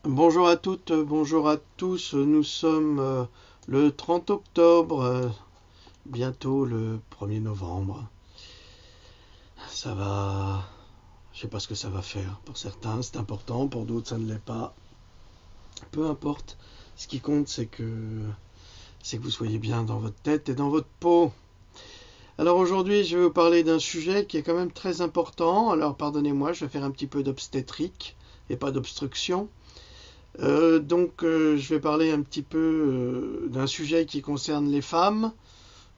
Bonjour à toutes, bonjour à tous. Nous sommes le 30 octobre, bientôt le 1er novembre. Ça va, je sais pas ce que ça va faire. Pour certains, c'est important, pour d'autres, ça ne l'est pas. Peu importe. Ce qui compte, c'est que vous soyez bien dans votre tête et dans votre peau. Alors aujourd'hui, je vais vous parler d'un sujet qui est quand même très important. Alors pardonnez-moi, je vais faire un petit peu d'obstétrique et pas d'obstruction. Je vais parler un petit peu d'un sujet qui concerne les femmes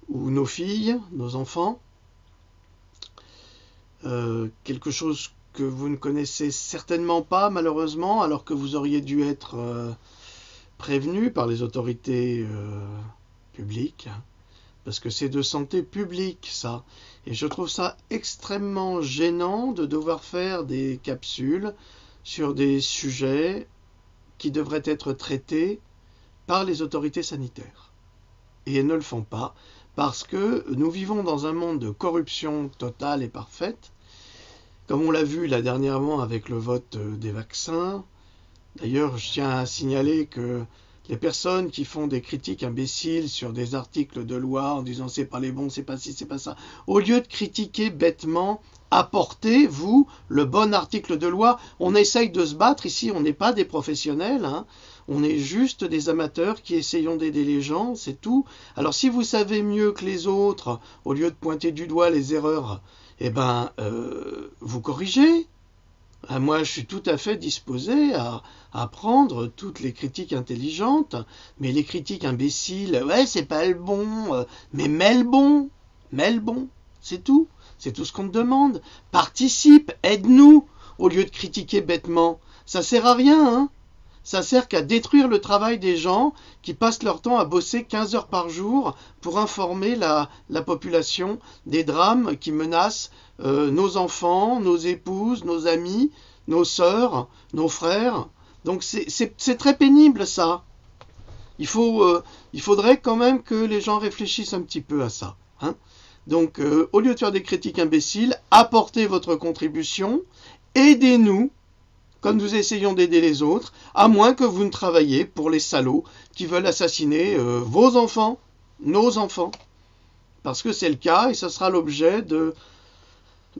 ou nos filles, nos enfants. Quelque chose que vous ne connaissez certainement pas malheureusement, alors que vous auriez dû être prévenu par les autorités publiques, parce que c'est de santé publique ça. Et je trouve ça extrêmement gênant de devoir faire des capsules sur des sujets qui devraient être traités par les autorités sanitaires. Et elles ne le font pas parce que nous vivons dans un monde de corruption totale et parfaite, comme on l'a vu là dernièrement avec le vote des vaccins. D'ailleurs, je tiens à signaler que les personnes qui font des critiques imbéciles sur des articles de loi en disant c'est pas les bons, c'est pas ci, c'est pas ça, au lieu de critiquer bêtement, apportez, vous, le bon article de loi. On essaye de se battre ici, on n'est pas des professionnels, hein. On est juste des amateurs qui essayons d'aider les gens, c'est tout. Alors si vous savez mieux que les autres, au lieu de pointer du doigt les erreurs, vous corrigez. Moi, je suis tout à fait disposé à prendre toutes les critiques intelligentes, mais les critiques imbéciles, ouais, c'est pas le bon, mais mets le bon, c'est tout. C'est tout ce qu'on te demande. Participe, aide-nous, au lieu de critiquer bêtement. Ça sert à rien, hein. Ça sert qu'à détruire le travail des gens qui passent leur temps à bosser 15 heures par jour pour informer la population des drames qui menacent nos enfants, nos épouses, nos amis, nos sœurs, nos frères. Donc c'est très pénible ça. Il faudrait quand même que les gens réfléchissent un petit peu à ça, hein. Donc au lieu de faire des critiques imbéciles, apportez votre contribution, aidez-nous comme nous essayons d'aider les autres, à moins que vous ne travailliez pour les salauds qui veulent assassiner vos enfants, nos enfants. Parce que c'est le cas et ce sera l'objet de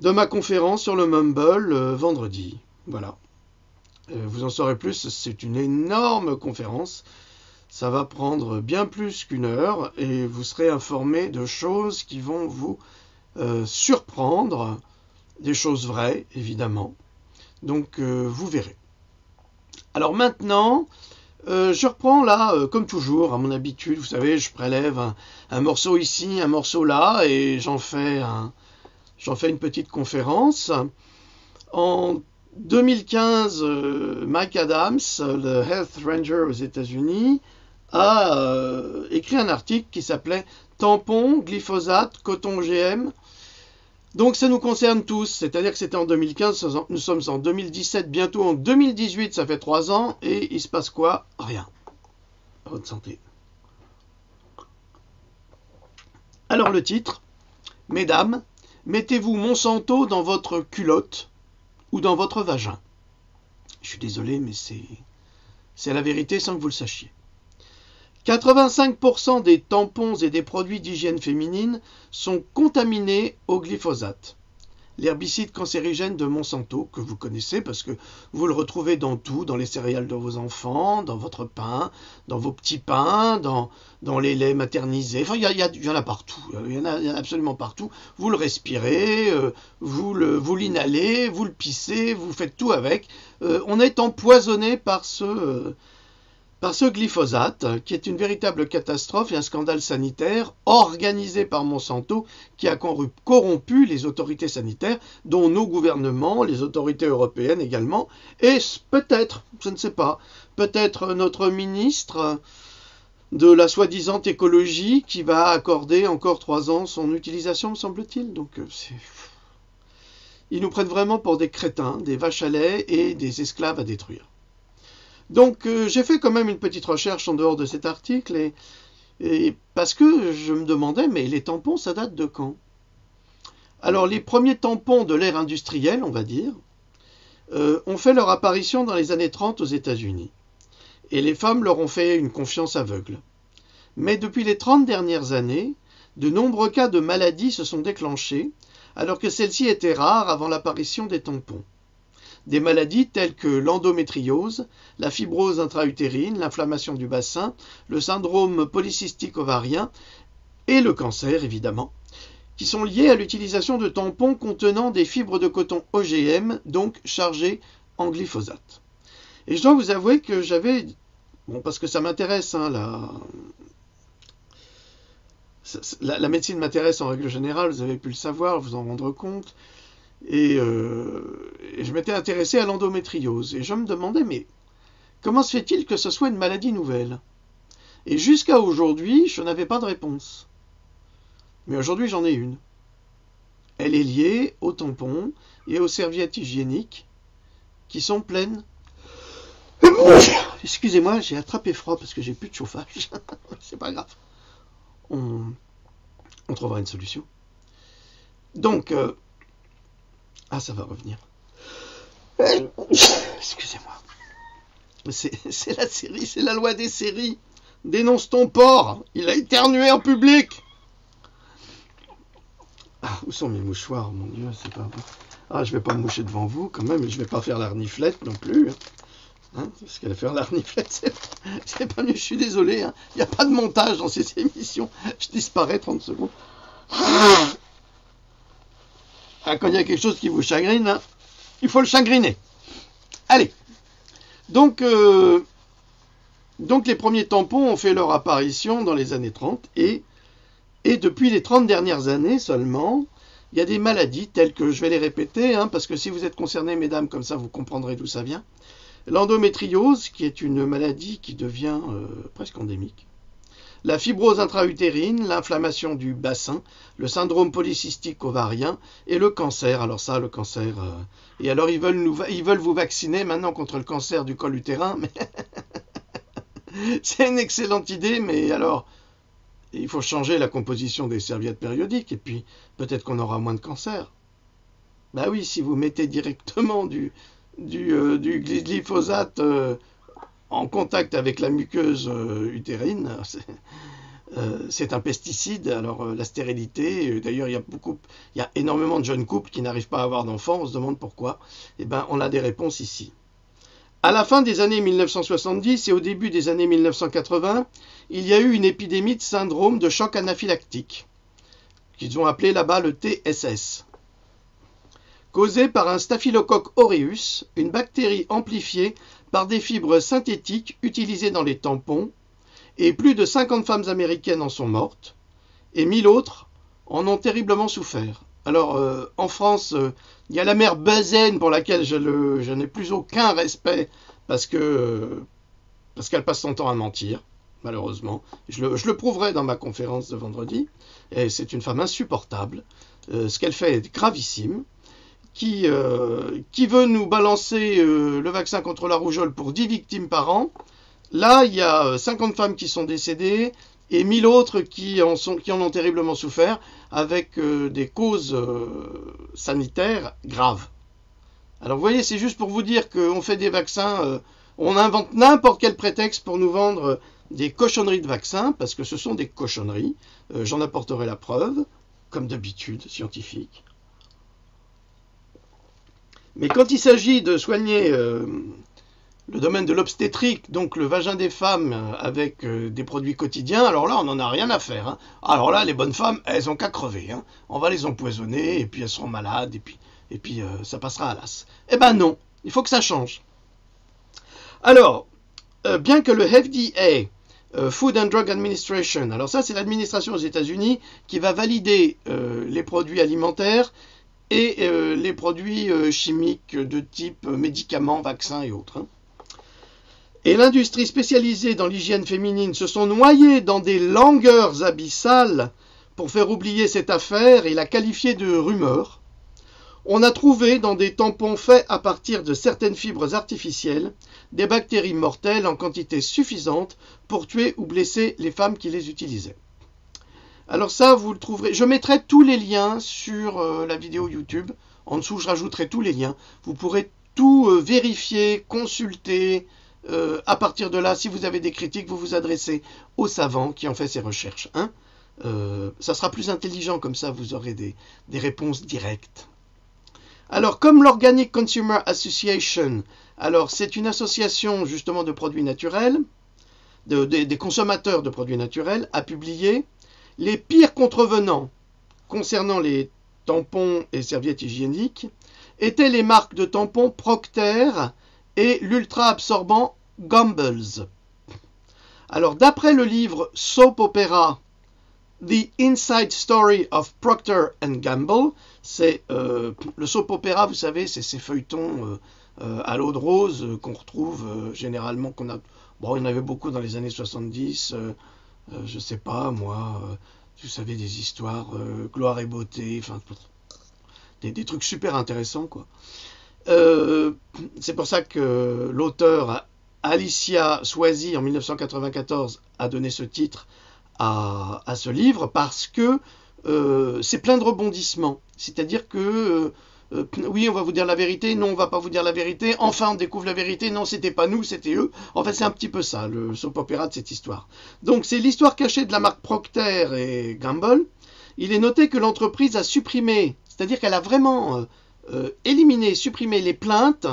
ma conférence sur le Mumble vendredi. Voilà. Vous en saurez plus, c'est une énorme conférence. Ça va prendre bien plus qu'une heure et vous serez informé de choses qui vont vous surprendre, des choses vraies, évidemment. Donc vous verrez. Alors maintenant, je reprends là, comme toujours, à mon habitude, vous savez, je prélève un morceau ici, un morceau là, et j'en fais une petite conférence. En 2015, Mike Adams, le Health Ranger aux États-Unis, a écrit un article qui s'appelait Tampons, glyphosate, coton GM. Donc ça nous concerne tous, c'est-à-dire que c'était en 2015, nous sommes en 2017, bientôt en 2018, ça fait 3 ans, et il se passe quoi? Rien. À votre santé. Alors le titre, mesdames, mettez-vous Monsanto dans votre culotte ou dans votre vagin. Je suis désolé, mais c'est la vérité sans que vous le sachiez. 85% des tampons et des produits d'hygiène féminine sont contaminés au glyphosate, l'herbicide cancérigène de Monsanto, que vous connaissez parce que vous le retrouvez dans tout, dans les céréales de vos enfants, dans votre pain, dans vos petits pains, dans les laits maternisés. Enfin, il y en a partout, il y en a absolument partout. Vous le respirez, vous l'inhalez, vous le pissez, vous faites tout avec. On est empoisonné par ce glyphosate, qui est une véritable catastrophe et un scandale sanitaire organisé par Monsanto, qui a corrompu les autorités sanitaires, dont nos gouvernements, les autorités européennes également, et peut-être, je ne sais pas, peut-être notre ministre de la soi-disant écologie qui va accorder encore 3 ans son utilisation, me semble-t-il. Donc ils nous prennent vraiment pour des crétins, des vaches à lait et des esclaves à détruire. Donc j'ai fait quand même une petite recherche en dehors de cet article et parce que je me demandais, mais les tampons, ça date de quand? Alors les premiers tampons de l'ère industrielle, on va dire, ont fait leur apparition dans les années 30 aux États-Unis. et les femmes leur ont fait une confiance aveugle. Mais depuis les 30 dernières années, de nombreux cas de maladies se sont déclenchés, alors que celles-ci étaient rares avant l'apparition des tampons. Des maladies telles que l'endométriose, la fibrose intra-utérine, l'inflammation du bassin, le syndrome polycystique ovarien et le cancer, évidemment, qui sont liées à l'utilisation de tampons contenant des fibres de coton OGM, donc chargées en glyphosate. Et je dois vous avouer que j'avais... Bon, parce que ça m'intéresse, hein, la médecine m'intéresse en règle générale, vous avez pu le savoir, vous en rendre compte. Et je m'étais intéressé à l'endométriose. Et je me demandais, mais comment se fait-il que ce soit une maladie nouvelle? Et jusqu'à aujourd'hui, je n'avais pas de réponse. Mais aujourd'hui, j'en ai une. Elle est liée aux tampons et aux serviettes hygiéniques qui sont pleines. Excusez-moi, j'ai attrapé froid parce que j'ai plus de chauffage. C'est pas grave. On trouvera une solution. Donc, ça va revenir. Excusez-moi. C'est la série, c'est la loi des séries. Dénonce ton porc. Il a éternué en public. Où sont mes mouchoirs, mon Dieu, c'est pas bon. Je vais pas me moucher devant vous, quand même, et je vais pas faire la reniflette non plus. Parce qu'elle va faire la reniflette, c'est pas mieux, je suis désolé. Il n'y a pas de montage dans ces émissions. Je disparais 30 secondes. Quand il y a quelque chose qui vous chagrine, il faut le chagriner. Allez. Donc les premiers tampons ont fait leur apparition dans les années 30 et depuis les 30 dernières années seulement, il y a des maladies telles que, je vais les répéter, parce que si vous êtes concernés, mesdames, comme ça vous comprendrez d'où ça vient. L'endométriose, qui est une maladie qui devient presque endémique. La fibrose intra-utérine, l'inflammation du bassin, le syndrome polycystique ovarien et le cancer. Alors ça, le cancer... Et alors ils veulent vous vacciner maintenant contre le cancer du col utérin, mais c'est une excellente idée, mais alors il faut changer la composition des serviettes périodiques et puis peut-être qu'on aura moins de cancer. Bah oui, si vous mettez directement du glyphosate en contact avec la muqueuse utérine, c'est un pesticide. Alors la stérilité, d'ailleurs il y a énormément de jeunes couples qui n'arrivent pas à avoir d'enfants, on se demande pourquoi. Eh bien on a des réponses ici. À la fin des années 1970 et au début des années 1980, il y a eu une épidémie de syndrome de choc anaphylactique, qu'ils ont appelé là-bas le TSS, causé par un staphylocoque aureus, une bactérie amplifiée par des fibres synthétiques utilisées dans les tampons, et plus de 50 femmes américaines en sont mortes, et 1000 autres en ont terriblement souffert. Alors, en France, il y a la mère Bazaine pour laquelle je n'ai plus aucun respect parce qu'elle passe son temps à mentir, malheureusement. Je le prouverai dans ma conférence de vendredi. Et c'est une femme insupportable. Ce qu'elle fait est gravissime. Qui veut nous balancer le vaccin contre la rougeole pour 10 victimes par an. Là, il y a 50 femmes qui sont décédées et 1000 autres qui en ont terriblement souffert avec des causes sanitaires graves. Alors vous voyez, c'est juste pour vous dire qu'on fait des vaccins, on invente n'importe quel prétexte pour nous vendre des cochonneries de vaccins, parce que ce sont des cochonneries, j'en apporterai la preuve, comme d'habitude, scientifique. Mais quand il s'agit de soigner le domaine de l'obstétrique, donc le vagin des femmes avec des produits quotidiens, alors là, on n'en a rien à faire. Alors là, les bonnes femmes, elles ont qu'à crever. On va les empoisonner, et puis elles seront malades, et puis ça passera à l'as. Eh ben non, il faut que ça change. Alors, bien que le FDA, Food and Drug Administration, alors ça c'est l'administration aux États-Unis qui va valider les produits alimentaires et les produits chimiques de type médicaments, vaccins et autres. Et l'industrie spécialisée dans l'hygiène féminine se sont noyées dans des langueurs abyssales pour faire oublier cette affaire et la qualifier de rumeur. On a trouvé dans des tampons faits à partir de certaines fibres artificielles des bactéries mortelles en quantité suffisante pour tuer ou blesser les femmes qui les utilisaient. Alors ça, vous le trouverez. Je mettrai tous les liens sur la vidéo YouTube. En dessous, je rajouterai tous les liens. Vous pourrez tout vérifier, consulter, à partir de là, si vous avez des critiques, vous vous adressez au savant qui en fait ces recherches. Hein. Ça sera plus intelligent, comme ça vous aurez des réponses directes. Alors, comme l'Organic Consumer Association, alors c'est une association justement de produits naturels, des consommateurs de produits naturels, a publié les pires contrevenants concernant les tampons et serviettes hygiéniques étaient les marques de tampons Procter et l'ultra-absorbant Gumballs. Alors, d'après le livre Soap Opera, The Inside Story of Procter & Gamble, c'est le soap opera, vous savez, c'est ces feuilletons à l'eau de rose qu'on retrouve généralement, il y en avait beaucoup dans les années 70, je sais pas moi, vous savez, des histoires gloire et beauté, enfin des trucs super intéressants, quoi. C'est pour ça que l'auteur Alicia Swazi en 1994 a donné ce titre à ce livre, parce que c'est plein de rebondissements. C'est-à-dire que oui, on va vous dire la vérité, non, on va pas vous dire la vérité, enfin on découvre la vérité, non, c'était pas nous, c'était eux. En fait, c'est un petit peu ça, le soap opéra de cette histoire. Donc, c'est l'histoire cachée de la marque Procter et Gamble. Il est noté que l'entreprise a supprimé, c'est-à-dire qu'elle a vraiment éliminé, supprimé les plaintes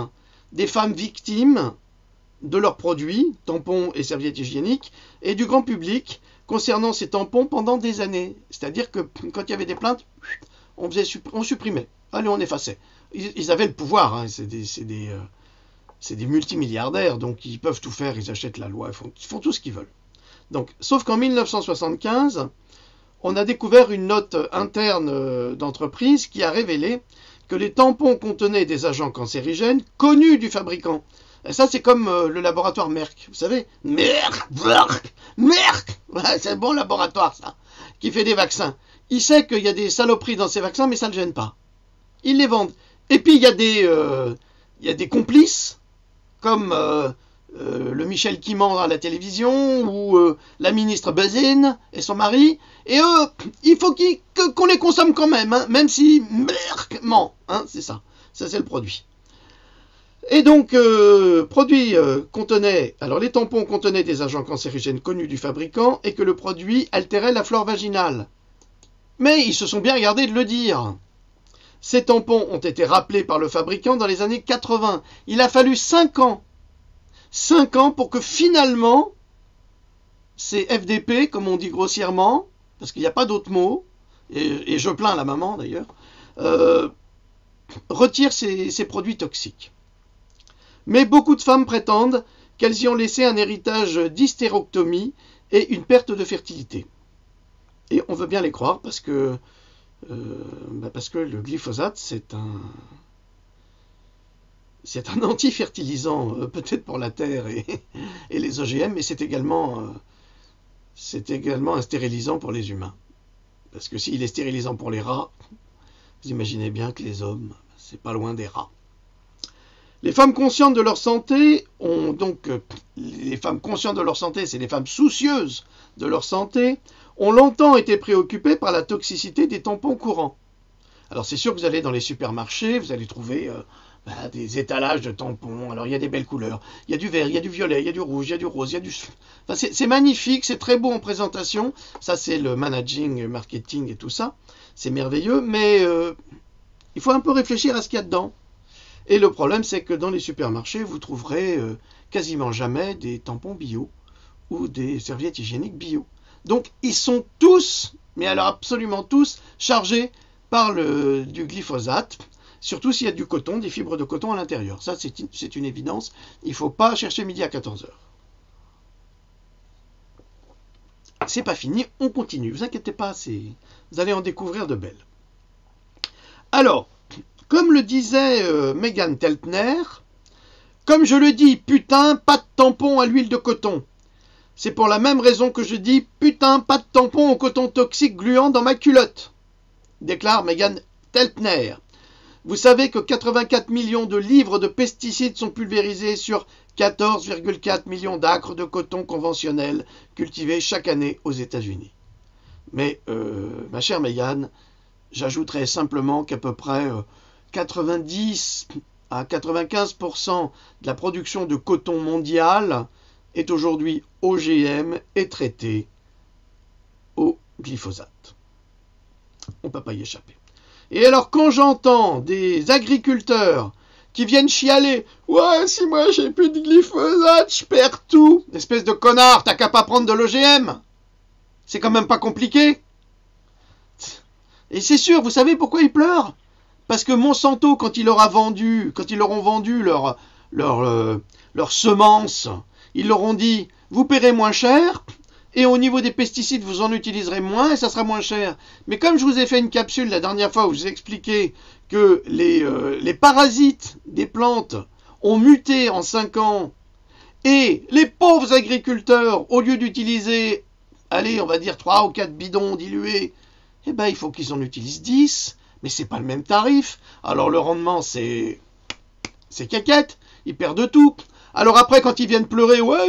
des femmes victimes de leurs produits, tampons et serviettes hygiéniques, et du grand public concernant ces tampons pendant des années. C'est-à-dire que quand il y avait des plaintes, on supprimait. Allez, on effaçait. Ils avaient le pouvoir, hein, c'est des multimilliardaires, donc ils peuvent tout faire, ils achètent la loi, ils font tout ce qu'ils veulent. Donc, sauf qu'en 1975, on a découvert une note interne d'entreprise qui a révélé que les tampons contenaient des agents cancérigènes connus du fabricant. Et ça, c'est comme le laboratoire Merck, vous savez, Merck, voilà, c'est un bon laboratoire, ça, qui fait des vaccins. Il sait qu'il y a des saloperies dans ces vaccins, mais ça ne le gêne pas. Ils les vendent. Et puis, il y a des complices, comme le Michel qui ment à la télévision, ou la ministre Bazine et son mari, et eux, il faut qu'on les consomme quand même, hein, même si Merck ment, hein, c'est ça. Ça, c'est le produit. Et donc, les tampons contenaient des agents cancérigènes connus du fabricant et que le produit altérait la flore vaginale. Mais ils se sont bien regardés de le dire. Ces tampons ont été rappelés par le fabricant dans les années 80. Il a fallu 5 ans. 5 ans pour que finalement, ces FDP, comme on dit grossièrement, parce qu'il n'y a pas d'autre mot, et je plains la maman d'ailleurs, retirent ces produits toxiques. Mais beaucoup de femmes prétendent qu'elles y ont laissé un héritage d'hystérectomie et une perte de fertilité. Et on veut bien les croire parce que le glyphosate, c'est un anti-fertilisant, peut-être pour la terre et les OGM, mais c'est également un stérilisant pour les humains. Parce que s'il est stérilisant pour les rats, vous imaginez bien que les hommes, c'est pas loin des rats. Les femmes conscientes de leur santé les femmes conscientes de leur santé, c'est les femmes soucieuses de leur santé, ont longtemps été préoccupées par la toxicité des tampons courants. Alors c'est sûr que vous allez dans les supermarchés, vous allez trouver des étalages de tampons. Alors il y a des belles couleurs, il y a du vert, il y a du violet, il y a du rouge, il y a du rose, il y a du... Enfin, c'est magnifique, c'est très beau en présentation. Ça c'est le managing, marketing et tout ça. C'est merveilleux, mais il faut un peu réfléchir à ce qu'il y a dedans. Et le problème, c'est que dans les supermarchés, vous trouverez quasiment jamais des tampons bio ou des serviettes hygiéniques bio. Donc, ils sont tous, mais alors absolument tous, chargés par du glyphosate, surtout s'il y a du coton, des fibres de coton à l'intérieur. Ça, c'est une évidence. Il ne faut pas chercher midi à 14h. C'est pas fini, on continue. Ne vous inquiétez pas, vous allez en découvrir de belles. Alors, comme le disait Megan Teltner, comme je le dis, putain, pas de tampon à l'huile de coton. C'est pour la même raison que je dis, putain, pas de tampon au coton toxique gluant dans ma culotte, déclare Megan Teltner. Vous savez que 84 millions de livres de pesticides sont pulvérisés sur 14,4 millions d'acres de coton conventionnel cultivés chaque année aux États-Unis. Mais, ma chère Megan, j'ajouterais simplement qu'à peu près 90 à 95% de la production de coton mondiale est aujourd'hui OGM et traitée au glyphosate. On ne peut pas y échapper. Et alors quand j'entends des agriculteurs qui viennent chialer, ouais, si moi j'ai plus de glyphosate, je perds tout. Espèce de connard, t'as qu'à pas prendre de l'OGM. C'est quand même pas compliqué. Et c'est sûr, vous savez pourquoi ils pleurent? Parce que Monsanto, quand ils leur auront vendu leurs semences, ils leur ont dit, vous paierez moins cher, et au niveau des pesticides, vous en utiliserez moins, et ça sera moins cher. Mais comme je vous ai fait une capsule la dernière fois où je vous ai expliqué que les parasites des plantes ont muté en 5 ans, et les pauvres agriculteurs, au lieu d'utiliser, allez, on va dire 3 ou 4 bidons dilués, eh ben, il faut qu'ils en utilisent 10, mais c'est pas le même tarif. Alors le rendement, c'est caquette, ils perdent tout. Alors après, quand ils viennent pleurer, ouais,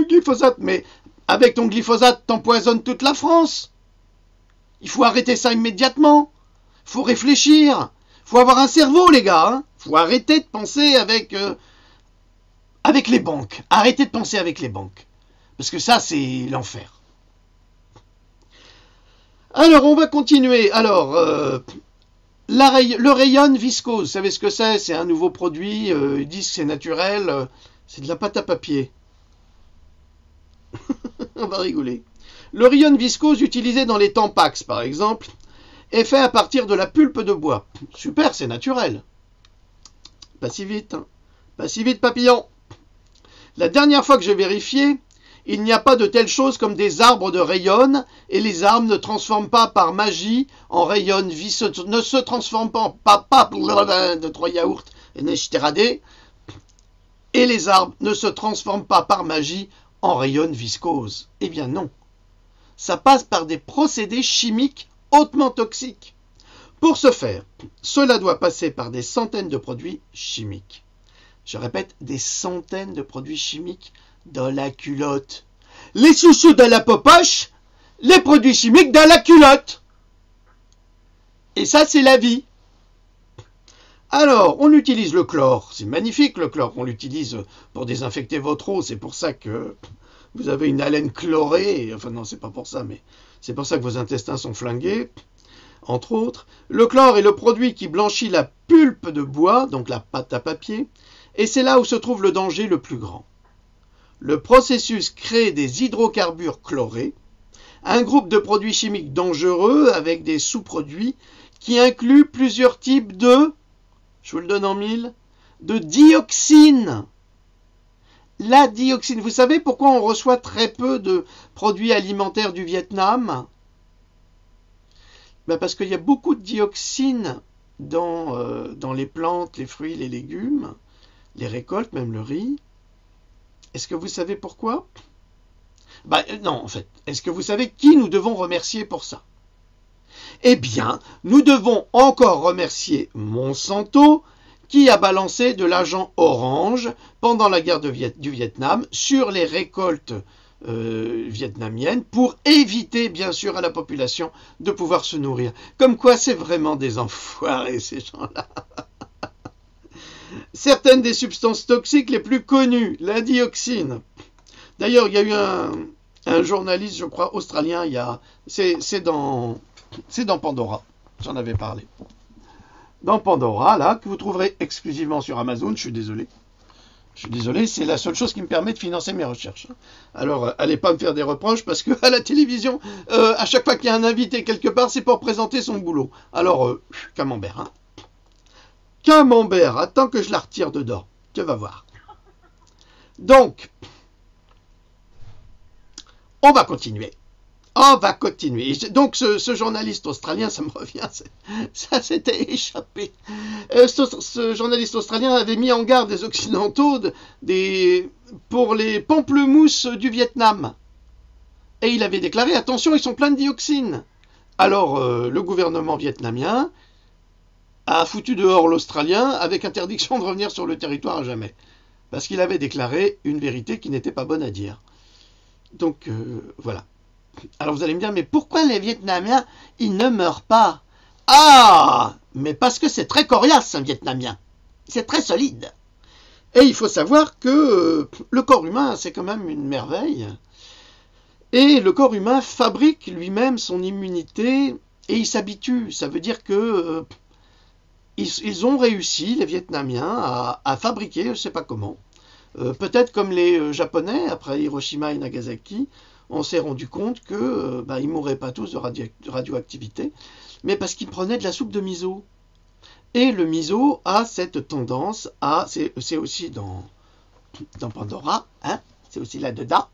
glyphosate, mais avec ton glyphosate, t'empoisonnes toute la France. Il faut arrêter ça immédiatement. Il faut réfléchir. Il faut avoir un cerveau, les gars. Hein. Il faut arrêter de penser avec les banques. Arrêtez de penser avec les banques. Parce que ça, c'est l'enfer. Alors, on va continuer. Alors, le rayon viscose, vous savez ce que c'est? C'est un nouveau produit. Ils disent que c'est naturel. C'est de la pâte à papier. On va rigoler. Le rayon viscose utilisé dans les Tampax, par exemple, est fait à partir de la pulpe de bois. Super, c'est naturel. Pas si vite. Hein. Pas si vite, papillon. La dernière fois que j'ai vérifié, il n'y a pas de telle chose comme des arbres de rayon, et les arbres ne transforment pas par magie en rayon viscose, ne se transforment pas de 3 yaourts et les arbres ne se transforment pas par magie en rayon viscose. Eh bien non. Ça passe par des procédés chimiques hautement toxiques. Pour ce faire, cela doit passer par des centaines de produits chimiques. Je répète, des centaines de produits chimiques dans la culotte. Les chouchous dans la popoche, les produits chimiques dans la culotte. Et ça, c'est la vie. Alors, on utilise le chlore. C'est magnifique, le chlore. On l'utilise pour désinfecter votre eau. C'est pour ça que vous avez une haleine chlorée. Enfin, non, c'est pas pour ça, mais c'est pour ça que vos intestins sont flingués. Entre autres, le chlore est le produit qui blanchit la pulpe de bois, donc la pâte à papier, et c'est là où se trouve le danger le plus grand. Le processus crée des hydrocarbures chlorés, un groupe de produits chimiques dangereux avec des sous-produits qui incluent plusieurs types de, je vous le donne en mille, de dioxine. La dioxine, vous savez pourquoi on reçoit très peu de produits alimentaires du Vietnam? Ben parce qu'il y a beaucoup de dioxine dans les plantes, les fruits, les légumes, les récoltes, même le riz. Est-ce que vous savez pourquoi? Ben non, en fait. Est-ce que vous savez qui nous devons remercier pour ça? Eh bien, nous devons encore remercier Monsanto, qui a balancé de l'agent orange pendant la guerre du Vietnam sur les récoltes vietnamiennes pour éviter, bien sûr, à la population de pouvoir se nourrir. Comme quoi, c'est vraiment des enfoirés, ces gens-là. Certaines des substances toxiques les plus connues, la dioxine. D'ailleurs, il y a eu un journaliste, je crois, australien, c'est dans Pandora, j'en avais parlé. Dans Pandora, là, que vous trouverez exclusivement sur Amazon, je suis désolé, c'est la seule chose qui me permet de financer mes recherches. Alors, allez pas me faire des reproches, parce qu'à la télévision, à chaque fois qu'il y a un invité quelque part, c'est pour présenter son boulot. Alors, camembert, hein. Camembert, attends que je la retire dedans. Tu vas voir. Donc, on va continuer. Donc, ce journaliste australien, ça me revient, ça s'était échappé. Ce journaliste australien avait mis en garde les Occidentaux pour les pamplemousses du Vietnam. Et il avait déclaré, attention, ils sont pleins de dioxines. Alors, le gouvernement vietnamien a foutu dehors l'Australien avec interdiction de revenir sur le territoire à jamais. Parce qu'il avait déclaré une vérité qui n'était pas bonne à dire. Donc, voilà. Alors vous allez me dire, mais pourquoi les Vietnamiens, ils ne meurent pas? Ah, mais parce que c'est très coriace, un Vietnamien. C'est très solide. Et il faut savoir que le corps humain, c'est quand même une merveille. Et le corps humain fabrique lui-même son immunité et il s'habitue. Ça veut dire que ils ont réussi, les Vietnamiens, à fabriquer, je ne sais pas comment. Peut-être comme les Japonais, après Hiroshima et Nagasaki, on s'est rendu compte que ils ne mourraient pas tous de radioactivité, mais parce qu'ils prenaient de la soupe de miso. Et le miso a cette tendance à... C'est aussi dans Pandora, hein, c'est aussi là-dedans,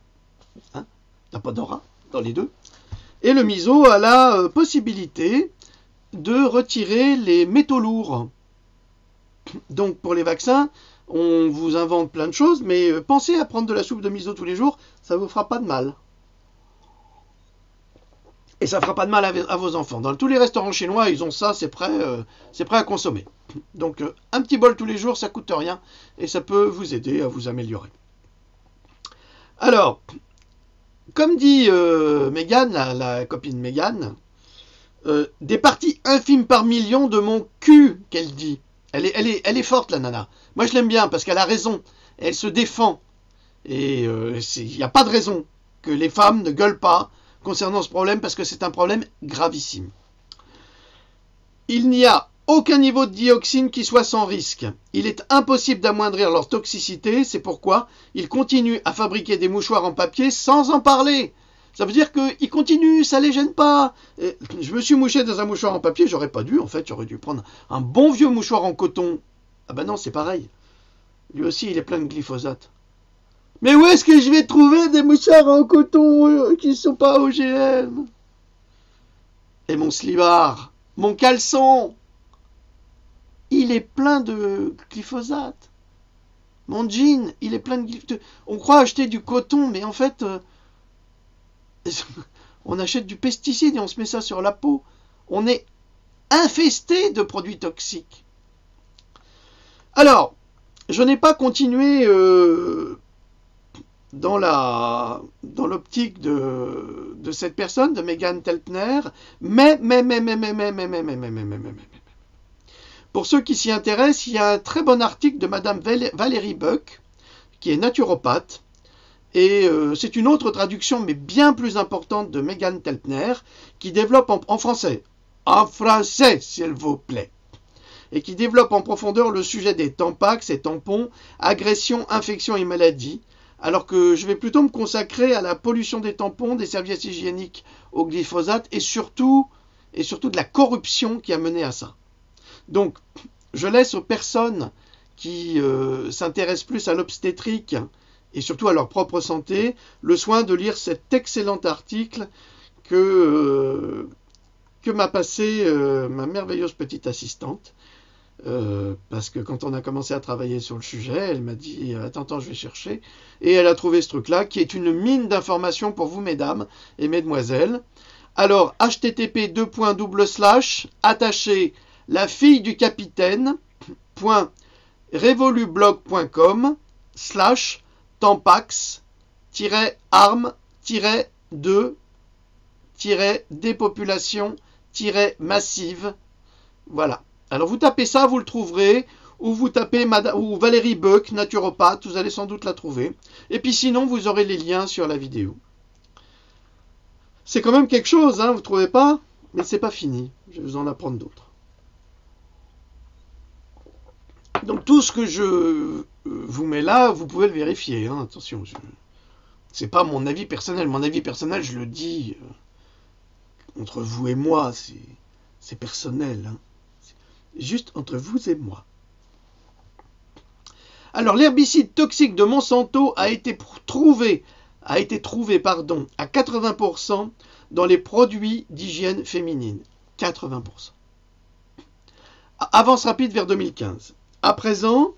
hein, dans Pandora, dans les deux. Et le miso a la possibilité de retirer les métaux lourds. Donc pour les vaccins, on vous invente plein de choses, mais pensez à prendre de la soupe de miso tous les jours, ça ne vous fera pas de mal. Et ça ne fera pas de mal à vos enfants. Dans tous les restaurants chinois, ils ont ça, c'est prêt à consommer. Donc un petit bol tous les jours, ça ne coûte rien, et ça peut vous aider à vous améliorer. Alors, comme dit Mégane, la copine Mégane, des parties infimes par million de mon cul, qu'elle dit. Elle est forte, la nana. Moi, je l'aime bien, parce qu'elle a raison. Elle se défend. Et il n'y a pas de raison que les femmes ne gueulent pas concernant ce problème, parce que c'est un problème gravissime. Il n'y a aucun niveau de dioxine qui soit sans risque. Il est impossible d'amoindrir leur toxicité, c'est pourquoi ils continuent à fabriquer des mouchoirs en papier sans en parler. Ça veut dire qu'ils continuent, ça les gêne pas. Et je me suis mouché dans un mouchoir en papier, j'aurais pas dû, en fait, j'aurais dû prendre un bon vieux mouchoir en coton. Ah ben non, c'est pareil. Lui aussi, il est plein de glyphosate. Mais où est-ce que je vais trouver des mouchoirs en coton qui ne sont pas OGM? Et mon slibard, mon caleçon, il est plein de glyphosate. Mon jean, il est plein de glyphosate. On croit acheter du coton, mais en fait, on achète du pesticide et on se met ça sur la peau. On est infesté de produits toxiques. Alors, je n'ai pas continué dans l'optique de cette personne, de Mégane Telpner, mais, pour ceux qui s'y intéressent, il y a un très bon article de Madame Valérie Buck, qui est naturopathe, et c'est une autre traduction, mais bien plus importante, de Mégane Telpner, qui développe en français, s'il vous plaît, et qui développe en profondeur le sujet des tampax et tampons, agressions, infections et maladies, alors que je vais plutôt me consacrer à la pollution des tampons, des serviettes hygiéniques au glyphosate, et surtout de la corruption qui a mené à ça. Donc, je laisse aux personnes qui s'intéressent plus à l'obstétrique et surtout à leur propre santé le soin de lire cet excellent article que m'a passé ma merveilleuse petite assistante. Parce que quand on a commencé à travailler sur le sujet, elle m'a dit attends, je vais chercher, et elle a trouvé ce truc là qui est une mine d'informations pour vous mesdames et mesdemoiselles. Alors http:// attaché la fille du capitaine.revolublog.com /tampax-2-dépopulation-massive. Voilà. Alors vous tapez ça, vous le trouverez, ou vous tapez ou Valérie Buck, naturopathe, vous allez sans doute la trouver. Et puis sinon, vous aurez les liens sur la vidéo. C'est quand même quelque chose, hein, vous ne trouvez pas? Mais c'est pas fini, je vais vous en apprendre d'autres. Donc tout ce que je vous mets là, vous pouvez le vérifier, hein, attention. C'est pas mon avis personnel. Mon avis personnel, je le dis entre vous et moi, c'est personnel, hein. Juste entre vous et moi. Alors, l'herbicide toxique de Monsanto a été trouvé à 80% dans les produits d'hygiène féminine. 80%. Avance rapide vers 2015. À présent,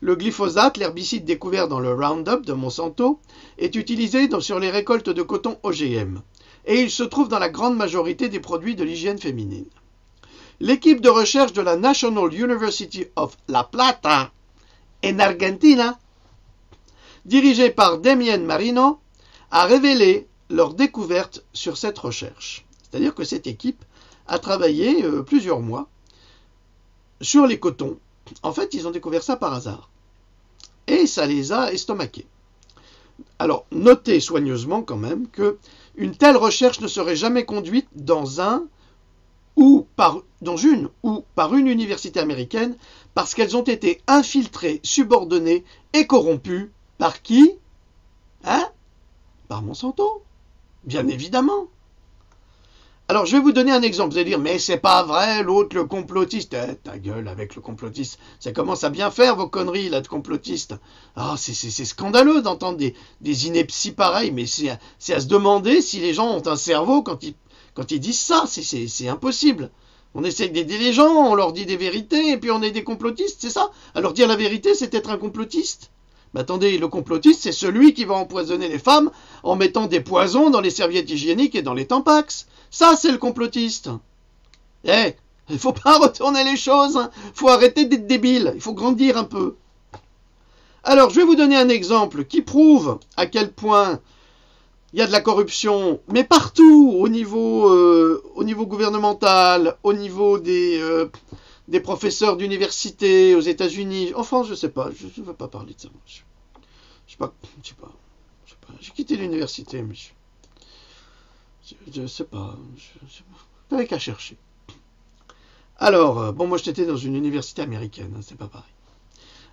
le glyphosate, l'herbicide découvert dans le Roundup de Monsanto, est utilisé sur les récoltes de coton OGM. Et il se trouve dans la grande majorité des produits de l'hygiène féminine. L'équipe de recherche de la National University of La Plata, en Argentina, dirigée par Damien Marino, a révélé leur découverte sur cette recherche. C'est-à-dire que cette équipe a travaillé plusieurs mois sur les cotons en fait, ils ont découvert ça par hasard. Et ça les a estomaqués. Alors, notez soigneusement quand même que une telle recherche ne serait jamais conduite dans une ou par une université américaine parce qu'elles ont été infiltrées, subordonnées et corrompues par qui? Par Monsanto, bien évidemment. Alors, je vais vous donner un exemple. Vous allez dire, mais c'est pas vrai, l'autre, le complotiste. Ta gueule avec le complotiste. Ça commence à bien faire, vos conneries, là, de complotiste. Ah, c'est scandaleux d'entendre des inepties pareilles, mais c'est à se demander si les gens ont un cerveau quand ils disent ça. C'est impossible. On essaie d'aider les gens, on leur dit des vérités, et puis on est des complotistes, c'est ça? Alors, dire la vérité, c'est être un complotiste. Mais attendez, le complotiste, c'est celui qui va empoisonner les femmes en mettant des poisons dans les serviettes hygiéniques et dans les Tampax. Ça, c'est le complotiste. Il faut pas retourner les choses. Faut arrêter d'être débile. Il faut grandir un peu. Alors, je vais vous donner un exemple qui prouve à quel point il y a de la corruption, mais partout, au niveau gouvernemental, au niveau des professeurs d'université aux États-Unis. En France, je sais pas. Je ne veux pas parler de ça. Je sais pas. J'ai quitté l'université, mais je sais pas. Vous n'avez qu'à chercher. Alors, moi j'étais dans une université américaine, c'est pas pareil.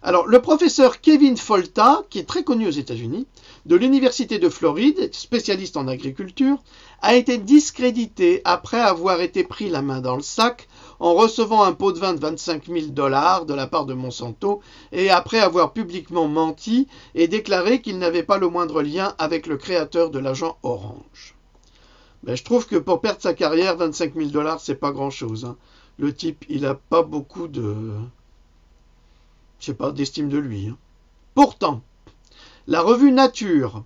Alors, le professeur Kevin Folta, qui est très connu aux États-Unis, de l'université de Floride, spécialiste en agriculture, a été discrédité après avoir été pris la main dans le sac en recevant un pot de vin de 25 000 $ de la part de Monsanto et après avoir publiquement menti et déclaré qu'il n'avait pas le moindre lien avec le créateur de l'agent orange. Je trouve que pour perdre sa carrière, 25 000 $, c'est pas grand-chose. Le type, il n'a pas beaucoup d'estime de lui. Pourtant, la revue Nature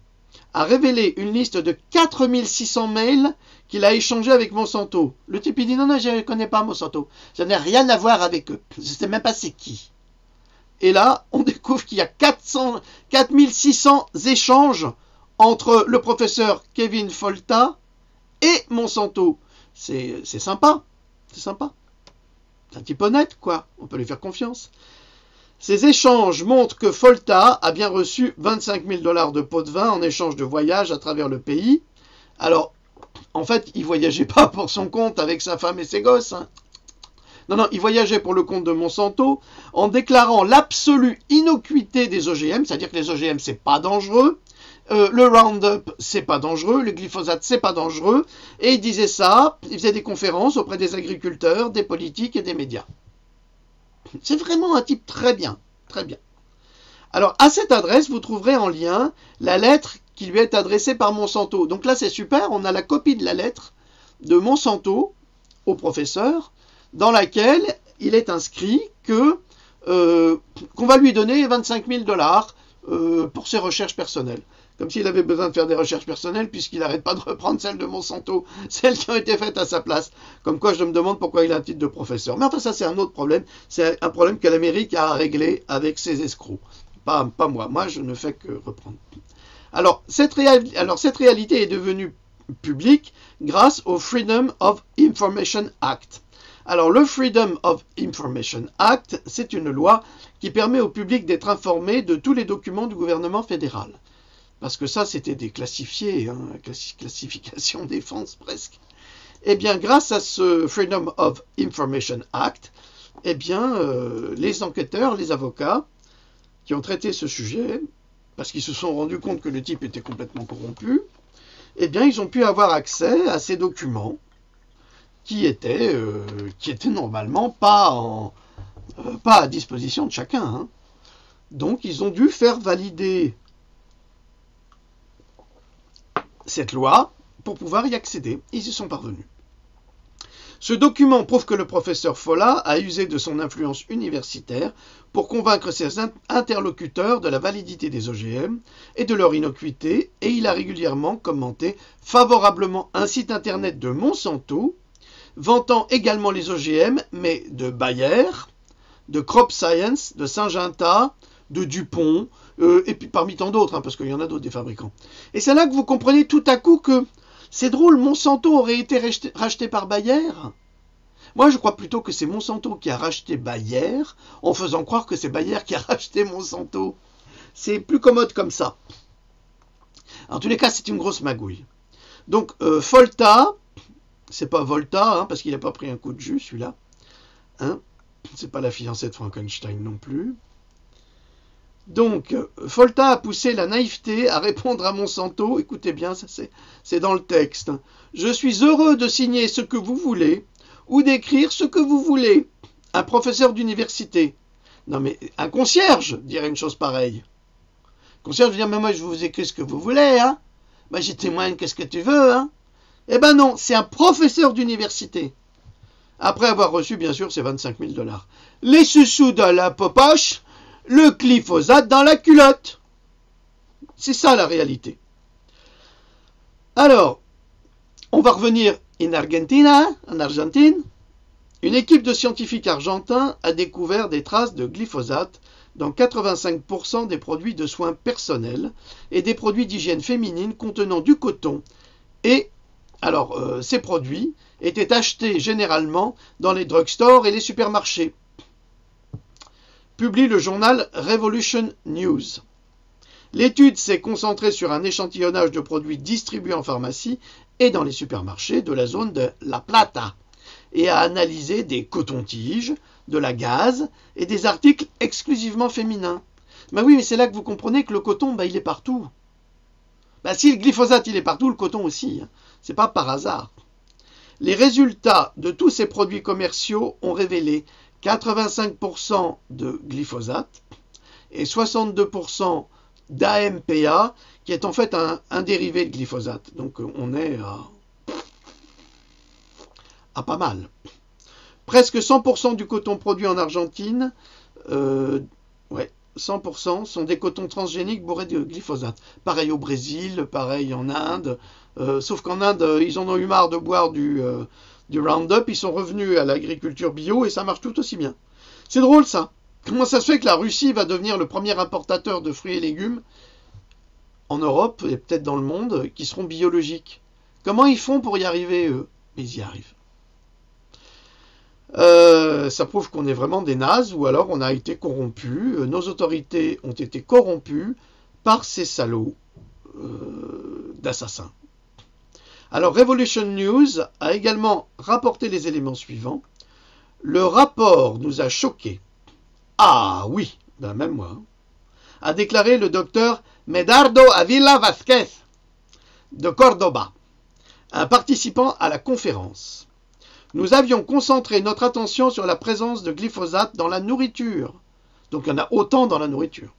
a révélé une liste de 4600 mails qu'il a échangés avec Monsanto. Le type, il dit non, je ne connais pas Monsanto. Ça n'a rien à voir avec eux. Je ne sais même pas c'est qui. Et là, on découvre qu'il y a 4600 échanges entre le professeur Kevin Folta et Monsanto. C'est sympa. C'est sympa. C'est un type honnête, quoi. On peut lui faire confiance. Ces échanges montrent que Folta a bien reçu 25 000 $ de pots de vin en échange de voyages à travers le pays. Alors, en fait, il voyageait pas pour son compte avec sa femme et ses gosses. Non, il voyageait pour le compte de Monsanto en déclarant l'absolue innocuité des OGM, c'est-à-dire que les OGM, c'est pas dangereux. Le Roundup, c'est pas dangereux. Le glyphosate, c'est pas dangereux. Et il disait ça, il faisait des conférences auprès des agriculteurs, des politiques et des médias. C'est vraiment un type très bien, très bien. Alors, à cette adresse, vous trouverez en lien la lettre qui lui est adressée par Monsanto. Donc là, c'est super, on a la copie de la lettre de Monsanto au professeur, dans laquelle il est inscrit qu'on va lui donner 25 000 $ pour ses recherches personnelles. Comme s'il avait besoin de faire des recherches personnelles, puisqu'il n'arrête pas de reprendre celles de Monsanto, celles qui ont été faites à sa place. Comme quoi, je me demande pourquoi il a un titre de professeur. Mais enfin, ça, c'est un autre problème. C'est un problème que l'Amérique a à régler avec ses escrocs. Pas moi. Moi, je ne fais que reprendre. Alors, cette réalité est devenue publique grâce au Freedom of Information Act. Alors, le Freedom of Information Act, c'est une loi qui permet au public d'être informé de tous les documents du gouvernement fédéral. Parce que ça, c'était des classifiés, classification défense presque. Eh bien, grâce à ce Freedom of Information Act, eh bien, les enquêteurs, les avocats qui ont traité ce sujet, parce qu'ils se sont rendus compte que le type était complètement corrompu, eh bien, ils ont pu avoir accès à ces documents qui étaient normalement pas à disposition de chacun. Donc, ils ont dû faire valider cette loi pour pouvoir y accéder. Ils y sont parvenus. Ce document prouve que le professeur Folta a usé de son influence universitaire pour convaincre ses interlocuteurs de la validité des OGM et de leur innocuité, et il a régulièrement commenté favorablement un site internet de Monsanto, vantant également les OGM, mais de Bayer, de Crop Science, de Syngenta, de Dupont, et puis parmi tant d'autres, parce qu'il y en a d'autres des fabricants. Et c'est là que vous comprenez tout à coup que c'est drôle, Monsanto aurait été racheté par Bayer. Moi, je crois plutôt que c'est Monsanto qui a racheté Bayer, en faisant croire que c'est Bayer qui a racheté Monsanto. C'est plus commode comme ça. En tous les cas, c'est une grosse magouille. Donc, Folta, c'est pas Volta, hein, parce qu'il n'a pas pris un coup de jus, celui-là. Hein, c'est pas la fiancée de Frankenstein non plus. Donc, Folta a poussé la naïveté à répondre à Monsanto. Écoutez bien, ça c'est dans le texte. Je suis heureux de signer ce que vous voulez ou d'écrire ce que vous voulez. Un professeur d'université. Non mais, un concierge dirait une chose pareille. Le concierge veut dire, mais moi je vous écris ce que vous voulez, hein. Ben, je témoigne, qu'est-ce que tu veux, hein. Eh ben non, c'est un professeur d'université. Après avoir reçu, bien sûr, ses 25 000 $. Les sous-sous dans la poche, le glyphosate dans la culotte. C'est ça la réalité. Alors, on va revenir en Argentine. Une équipe de scientifiques argentins a découvert des traces de glyphosate dans 85% des produits de soins personnels et des produits d'hygiène féminine contenant du coton. Et alors, ces produits étaient achetés généralement dans les drugstores et les supermarchés. Publie le journal Revolution News. L'étude s'est concentrée sur un échantillonnage de produits distribués en pharmacie et dans les supermarchés de la zone de La Plata et a analysé des cotons-tiges, de la gaze et des articles exclusivement féminins. Ben oui, mais c'est là que vous comprenez que le coton, il est partout. Ben si le glyphosate, il est partout, le coton aussi. Hein. C'est pas par hasard. Les résultats de tous ces produits commerciaux ont révélé 85% de glyphosate et 62% d'AMPA, qui est en fait un dérivé de glyphosate. Donc on est à pas mal. Presque 100% du coton produit en Argentine, 100% sont des cotons transgéniques bourrés de glyphosate. Pareil au Brésil, pareil en Inde, sauf qu'en Inde, ils en ont eu marre de boire du Roundup, ils sont revenus à l'agriculture bio et ça marche tout aussi bien. C'est drôle ça. Comment ça se fait que la Russie va devenir le premier importateur de fruits et légumes en Europe et peut-être dans le monde qui seront biologiques? Comment ils font pour y arriver eux? Mais ils y arrivent. Ça prouve qu'on est vraiment des nazes ou alors on a été corrompus. Nos autorités ont été corrompues par ces salauds d'assassins. Alors Revolution News a également rapporté les éléments suivants. Le rapport nous a choqués. Ah oui, même moi. Hein, a déclaré le docteur Medardo Avila Vázquez de Cordoba, un participant à la conférence. Nous avions concentré notre attention sur la présence de glyphosate dans la nourriture. Donc il y en a autant dans la nourriture.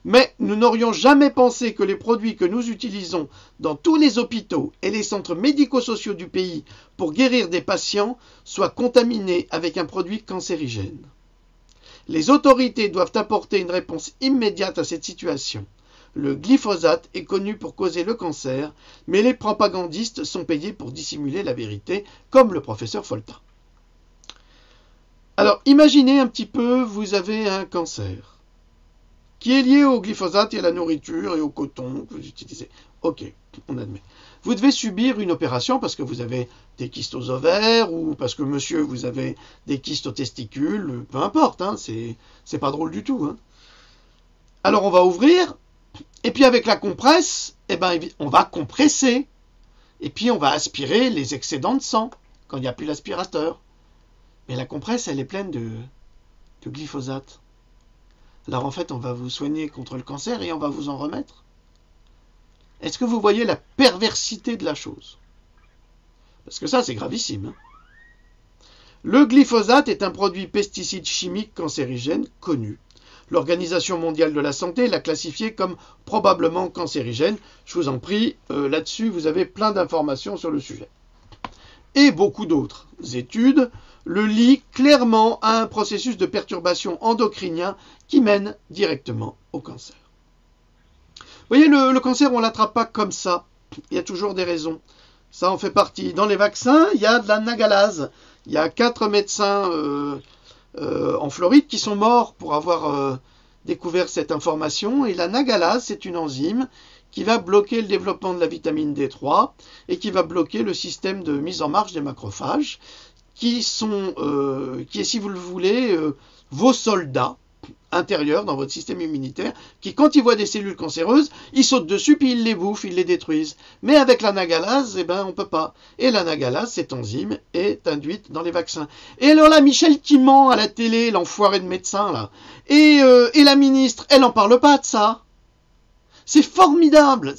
Mais nous n'aurions jamais pensé que les produits que nous utilisons dans tous les hôpitaux et les centres médico-sociaux du pays pour guérir des patients soient contaminés avec un produit cancérigène. Les autorités doivent apporter une réponse immédiate à cette situation. Le glyphosate est connu pour causer le cancer, mais les propagandistes sont payés pour dissimuler la vérité, comme le professeur Folta. Alors, imaginez un petit peu, vous avez un cancer qui est lié au glyphosate et à la nourriture et au coton que vous utilisez. Ok, on admet. Vous devez subir une opération parce que vous avez des kystes aux ovaires ou parce que monsieur, vous avez des kystes aux testicules, peu importe, hein, c'est pas drôle du tout. Hein. Alors, on va ouvrir. Et puis avec la compresse, on va compresser. Et puis on va aspirer les excédents de sang quand il n'y a plus l'aspirateur. Mais la compresse, elle est pleine de glyphosate. Alors en fait, on va vous soigner contre le cancer et on va vous en remettre. Est-ce que vous voyez la perversité de la chose? Parce que ça, c'est gravissime. Hein. Le glyphosate est un produit pesticide chimique cancérigène connu. L'Organisation mondiale de la santé l'a classifié comme probablement cancérigène. Je vous en prie, là-dessus, vous avez plein d'informations sur le sujet. Et beaucoup d'autres études le lient clairement à un processus de perturbation endocrinien qui mène directement au cancer. Vous voyez, le cancer, on ne l'attrape pas comme ça. Il y a toujours des raisons. Ça en fait partie. Dans les vaccins, il y a de la nagalase. Il y a 4 médecins en Floride qui sont morts pour avoir découvert cette information. Et la nagalase, c'est une enzyme qui va bloquer le développement de la vitamine D3 et qui va bloquer le système de mise en marche des macrophages qui est, si vous le voulez, vos soldats intérieurs dans votre système immunitaire, qui, quand ils voient des cellules cancéreuses, ils sautent dessus, puis ils les bouffent, ils les détruisent. Mais avec la nagalase, eh ben, on peut pas. Et la nagalase, cette enzyme, est induite dans les vaccins. Et alors là, Michel qui ment à la télé, l'enfoiré de médecin, là, et la ministre, elle en parle pas de ça. C'est formidable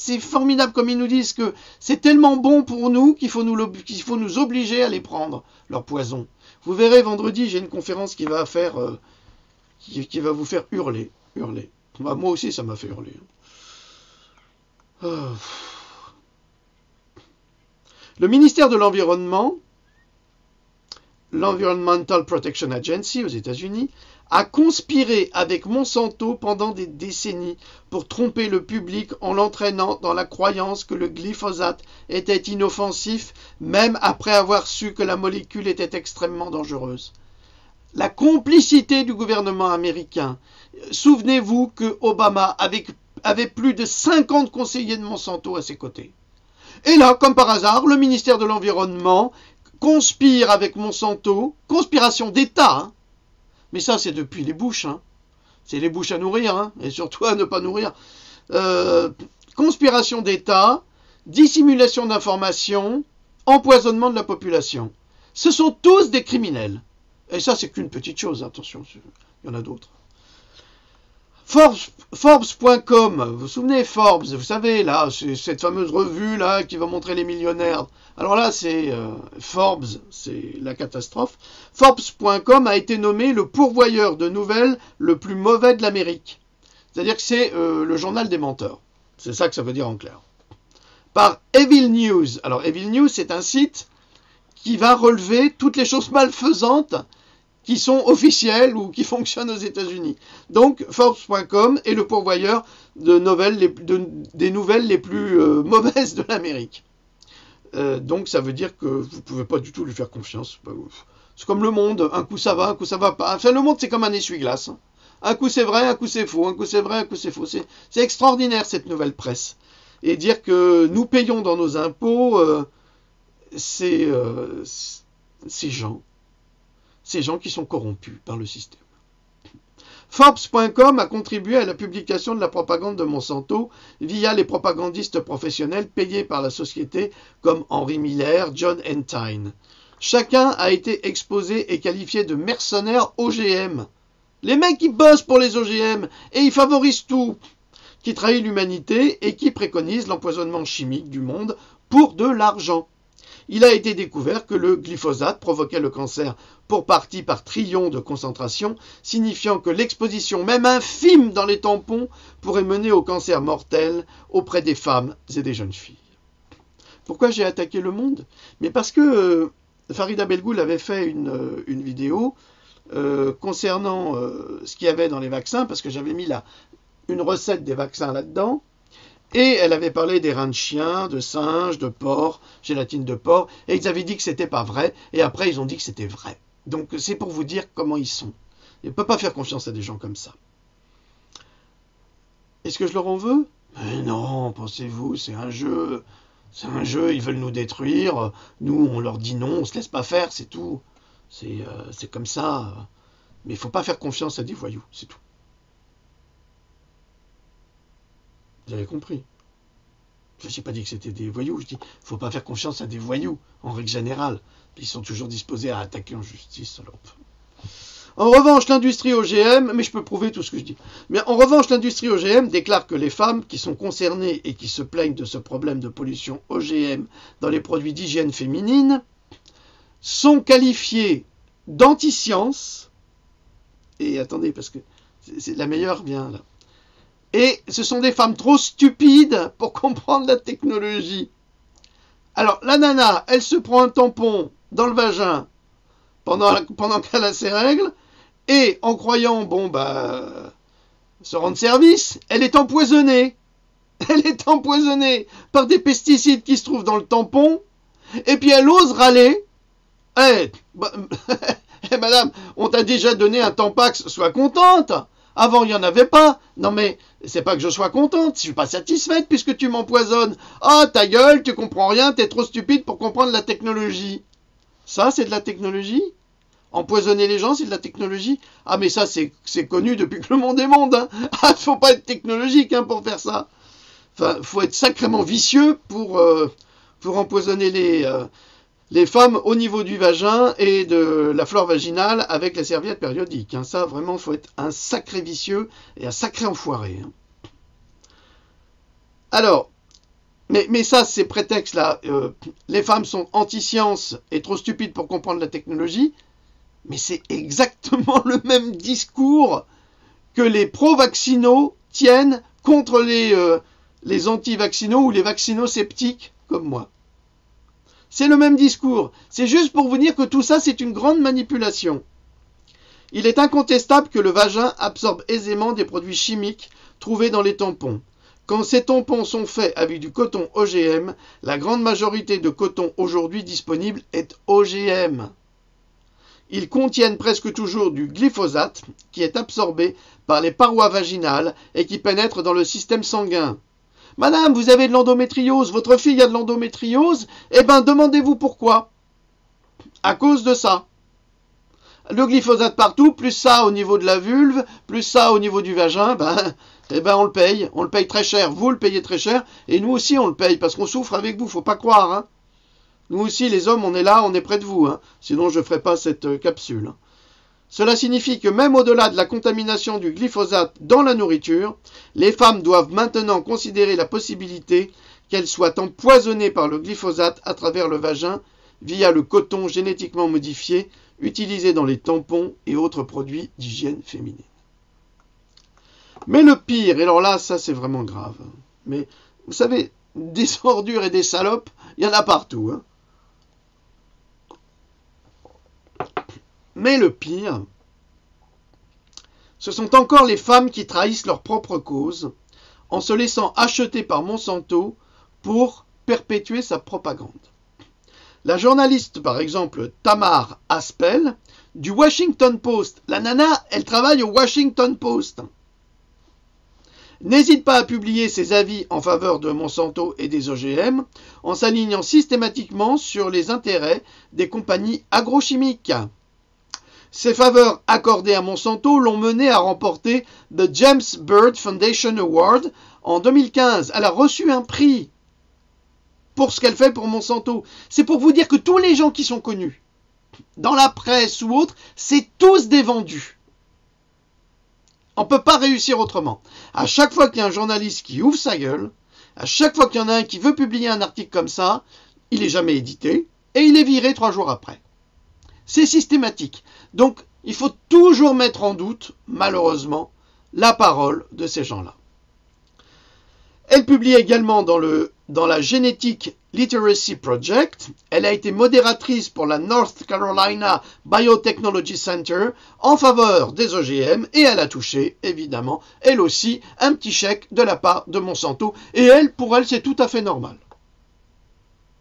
comme ils nous disent que c'est tellement bon pour nous qu'il faut nous obliger à les prendre, leur poison. Vous verrez, vendredi, j'ai une conférence qui va vous faire hurler. Bah, moi aussi, ça m'a fait hurler. Le ministère de l'Environnement, l'Environmental Protection Agency aux États-Unis, a conspiré avec Monsanto pendant des décennies pour tromper le public en l'entraînant dans la croyance que le glyphosate était inoffensif, même après avoir su que la molécule était extrêmement dangereuse. La complicité du gouvernement américain. Souvenez-vous que Obama avait plus de 50 conseillers de Monsanto à ses côtés. Et là, comme par hasard, le ministère de l'Environnement conspire avec Monsanto, conspiration d'État, hein. Mais ça, c'est depuis les Bush, hein. C'est les Bush à nourrir, hein, et surtout à ne pas nourrir. Conspiration d'État, dissimulation d'informations, empoisonnement de la population. Ce sont tous des criminels. Et ça, c'est qu'une petite chose, attention, il y en a d'autres. Forbes.com, vous vous souvenez, Forbes, vous savez, là, c'est cette fameuse revue, là, qui va montrer les millionnaires. Alors là, c'est Forbes, c'est la catastrophe. Forbes.com a été nommé le pourvoyeur de nouvelles le plus mauvais de l'Amérique. C'est-à-dire que c'est le journal des menteurs. C'est ça que ça veut dire en clair. Par Evil News. Alors, Evil News, c'est un site qui va relever toutes les choses malfaisantes qui sont officielles ou qui fonctionnent aux États-Unis. Donc, Forbes.com est le pourvoyeur de des nouvelles les plus mauvaises de l'Amérique. Donc, ça veut dire que vous ne pouvez pas du tout lui faire confiance. C'est comme le monde, un coup ça va pas. Enfin, le monde, c'est comme un essuie-glace. Un coup c'est vrai, un coup c'est faux, un coup c'est vrai, un coup c'est faux. C'est extraordinaire, cette nouvelle presse. Et dire que nous payons dans nos impôts, ces gens qui sont corrompus par le système. Forbes.com a contribué à la publication de la propagande de Monsanto via les propagandistes professionnels payés par la société comme Henry Miller, John Entine. Chacun a été exposé et qualifié de mercenaires OGM. Les mecs qui bossent pour les OGM et ils favorisent tout, qui trahissent l'humanité et qui préconisent l'empoisonnement chimique du monde pour de l'argent. Il a été découvert que le glyphosate provoquait le cancer pour partie par trillions de concentration, signifiant que l'exposition même infime dans les tampons pourrait mener au cancer mortel auprès des femmes et des jeunes filles. Pourquoi j'ai attaqué le monde? Mais parce que Farida Belgoul avait fait une vidéo concernant ce qu'il y avait dans les vaccins, parce que j'avais mis une recette des vaccins là-dedans. Et elle avait parlé des reins de chien, de singe, de porc, gélatine de porc, et ils avaient dit que c'était pas vrai, et après ils ont dit que c'était vrai. Donc c'est pour vous dire comment ils sont. On ne peut pas faire confiance à des gens comme ça. Est-ce que je leur en veux? Mais non, pensez-vous, c'est un jeu, ils veulent nous détruire, nous on leur dit non, on se laisse pas faire, c'est tout. C'est comme ça. Mais il ne faut pas faire confiance à des voyous, c'est tout. Vous avez compris. Je n'ai pas dit que c'était des voyous, je dis qu'il ne faut pas faire confiance à des voyous, en règle générale. Ils sont toujours disposés à attaquer en justice, salope. En revanche, l'industrie OGM, mais je peux prouver tout ce que je dis, mais en revanche, l'industrie OGM déclare que les femmes qui sont concernées et qui se plaignent de ce problème de pollution OGM dans les produits d'hygiène féminine sont qualifiées d'anti-science, et attendez, parce que la meilleure vient là. Et ce sont des femmes trop stupides pour comprendre la technologie. Alors, la nana, elle se prend un tampon dans le vagin pendant qu'elle a ses règles, et en croyant, se rendre service, elle est empoisonnée. Elle est empoisonnée par des pesticides qui se trouvent dans le tampon, et puis elle ose râler. Madame, on t'a déjà donné un Tampax, sois contente. Avant, il n'y en avait pas. Non mais, c'est pas que je sois contente, je suis pas satisfaite puisque tu m'empoisonnes. Ah, ta gueule, tu comprends rien, t'es trop stupide pour comprendre la technologie. Ça, c'est de la technologie? Empoisonner les gens, c'est de la technologie? Ah, mais ça, c'est connu depuis que le monde est monde. Hein. Ah, faut pas être technologique hein, pour faire ça. Enfin, faut être sacrément vicieux pour empoisonner les femmes au niveau du vagin et de la flore vaginale avec la serviette périodique. Hein. Ça, vraiment, faut être un sacré vicieux et un sacré enfoiré. Hein. Alors, mais ça, ces prétextes-là, les femmes sont anti-science et trop stupides pour comprendre la technologie, mais c'est exactement le même discours que les pro-vaccinaux tiennent contre les anti-vaccinaux ou les vaccinos-sceptiques comme moi. C'est le même discours. C'est juste pour vous dire que tout ça, c'est une grande manipulation. Il est incontestable que le vagin absorbe aisément des produits chimiques trouvés dans les tampons. Quand ces tampons sont faits avec du coton OGM, la grande majorité de coton aujourd'hui disponible est OGM. Ils contiennent presque toujours du glyphosate qui est absorbé par les parois vaginales et qui pénètre dans le système sanguin. Madame, vous avez de l'endométriose, votre fille a de l'endométriose, eh bien demandez-vous pourquoi. À cause de ça. Le glyphosate partout, plus ça au niveau de la vulve, plus ça au niveau du vagin, on le paye très cher. Vous le payez très cher, et nous aussi on le paye, parce qu'on souffre avec vous, faut pas croire. Hein. Nous aussi, les hommes, on est là, on est près de vous, hein. Sinon je ne ferai pas cette capsule. Hein. Cela signifie que même au-delà de la contamination du glyphosate dans la nourriture, les femmes doivent maintenant considérer la possibilité qu'elles soient empoisonnées par le glyphosate à travers le vagin via le coton génétiquement modifié utilisé dans les tampons et autres produits d'hygiène féminine. Mais le pire, et alors là, ça c'est vraiment grave, mais vous savez, des ordures et des salopes, il y en a partout. Hein. Mais le pire, ce sont encore les femmes qui trahissent leur propre cause en se laissant acheter par Monsanto pour perpétuer sa propagande. La journaliste, par exemple, Tamar Aspel, du Washington Post, la nana, elle travaille au Washington Post, n'hésite pas à publier ses avis en faveur de Monsanto et des OGM en s'alignant systématiquement sur les intérêts des compagnies agrochimiques. Ces faveurs accordées à Monsanto l'ont mené à remporter le James Byrd Foundation Award en 2015. Elle a reçu un prix pour ce qu'elle fait pour Monsanto. C'est pour vous dire que tous les gens qui sont connus, dans la presse ou autre, c'est tous des vendus. On ne peut pas réussir autrement. À chaque fois qu'il y a un journaliste qui ouvre sa gueule, à chaque fois qu'il y en a un qui veut publier un article comme ça, il n'est jamais édité et il est viré 3 jours après. C'est systématique. Donc, il faut toujours mettre en doute, malheureusement, la parole de ces gens-là. Elle publie également dans la Genetic Literacy Project. Elle a été modératrice pour la North Carolina Biotechnology Center en faveur des OGM et elle a touché, évidemment, elle aussi, un petit chèque de la part de Monsanto. Et pour elle, c'est tout à fait normal.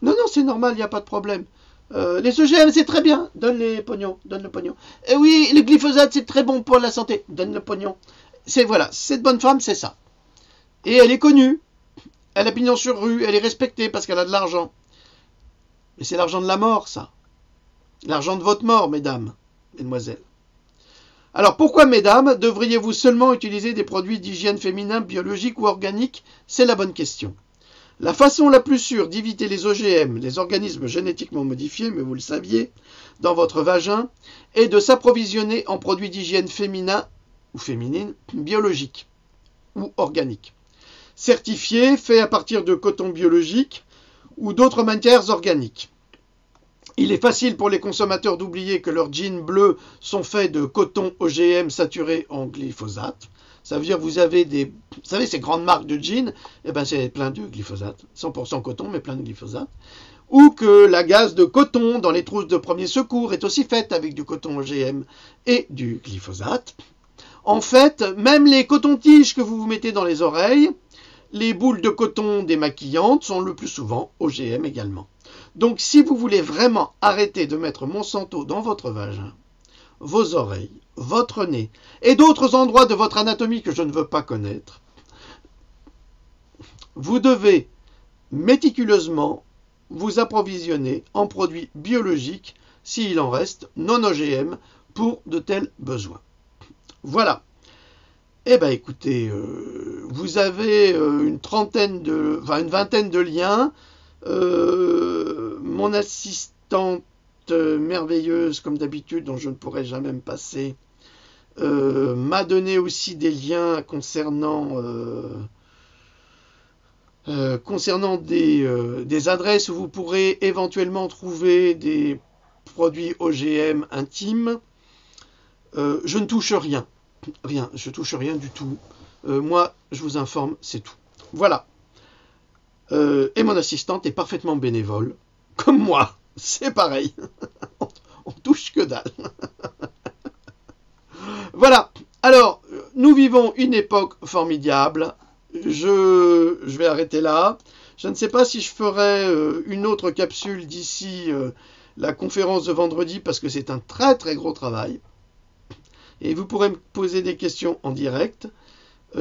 Non, c'est normal, il n'y a pas de problème. Les OGM, c'est très bien. Donne le pognon. Et oui, le glyphosate, c'est très bon pour la santé. Donne le pognon. Voilà, cette bonne femme, c'est ça. Et elle est connue. Elle a pignon sur rue. Elle est respectée parce qu'elle a de l'argent. Mais c'est l'argent de la mort, ça. L'argent de votre mort, mesdames, mesdemoiselles. Alors, pourquoi, mesdames, devriez-vous seulement utiliser des produits d'hygiène féminin biologiques ou organiques? C'est la bonne question. La façon la plus sûre d'éviter les OGM, les organismes génétiquement modifiés, mais vous le saviez, dans votre vagin, est de s'approvisionner en produits d'hygiène féminins ou féminines, biologiques ou organiques, certifiés, faits à partir de coton biologique ou d'autres matières organiques. Il est facile pour les consommateurs d'oublier que leurs jeans bleus sont faits de coton OGM saturé en glyphosate. Ça veut dire que vous savez, ces grandes marques de jeans, c'est plein de glyphosate. 100% coton, mais plein de glyphosate. Ou que la gaze de coton dans les trousses de premier secours est aussi faite avec du coton OGM et du glyphosate. En fait, même les cotons-tiges que vous mettez dans les oreilles, les boules de coton démaquillantes sont le plus souvent OGM également. Donc, si vous voulez vraiment arrêter de mettre Monsanto dans votre vagin, vos oreilles, votre nez et d'autres endroits de votre anatomie que je ne veux pas connaître, vous devez méticuleusement vous approvisionner en produits biologiques s'il en reste, non OGM, pour de tels besoins. Voilà. Eh bien écoutez, vous avez une vingtaine de liens. Mon assistante merveilleuse, comme d'habitude, dont je ne pourrai jamais me passer, m'a donné aussi des liens concernant des adresses où vous pourrez éventuellement trouver des produits OGM intimes. Je ne touche rien. Je touche rien du tout. Moi, je vous informe, c'est tout. Voilà. Et mon assistante est parfaitement bénévole, comme moi. C'est pareil. On touche que dalle. Voilà. Alors, nous vivons une époque formidable. Je vais arrêter là. Je ne sais pas si je ferai une autre capsule d'ici la conférence de vendredi, parce que c'est un très très gros travail. Et vous pourrez me poser des questions en direct.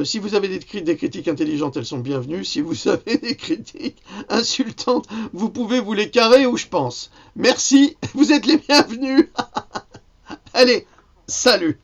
Si vous avez des critiques intelligentes, elles sont bienvenues. Si vous avez des critiques insultantes, vous pouvez vous les carrer où je pense. Merci, vous êtes les bienvenus. Allez, salut.